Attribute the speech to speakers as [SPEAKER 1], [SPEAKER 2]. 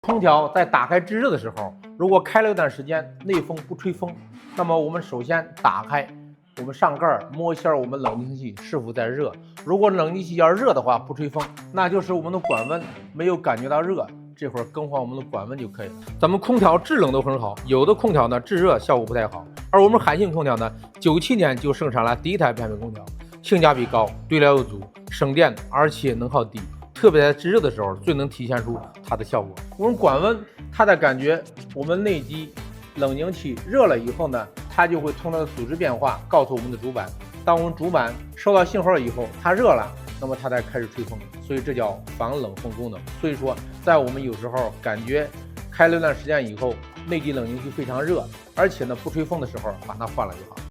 [SPEAKER 1] 空调在打开制热的时候，如果开了一段时间，内风不吹风，那么我们首先打开，我们上盖摸一下我们冷静器是否在热。如果冷静器要热的话，不吹风，那就是我们的管温没有感觉到热，这会儿更换我们的管温就可以了。咱们空调制冷都很好，有的空调呢制热效果不太好，而我们海信空调呢，97年就生产了第一台变频空调，性价比高，对流又足，省电，而且能耗低。特别在制热的时候，最能体现出它的效果。我们管温，它的感觉，我们内机冷凝器热了以后呢，它就会通过组织变化告诉我们的主板。当我们主板收到信号以后，它热了，那么它才开始吹风。所以这叫防冷风功能。所以说，在我们有时候感觉开了一段时间以后，内机冷凝器非常热，而且呢不吹风的时候，把它换了就好。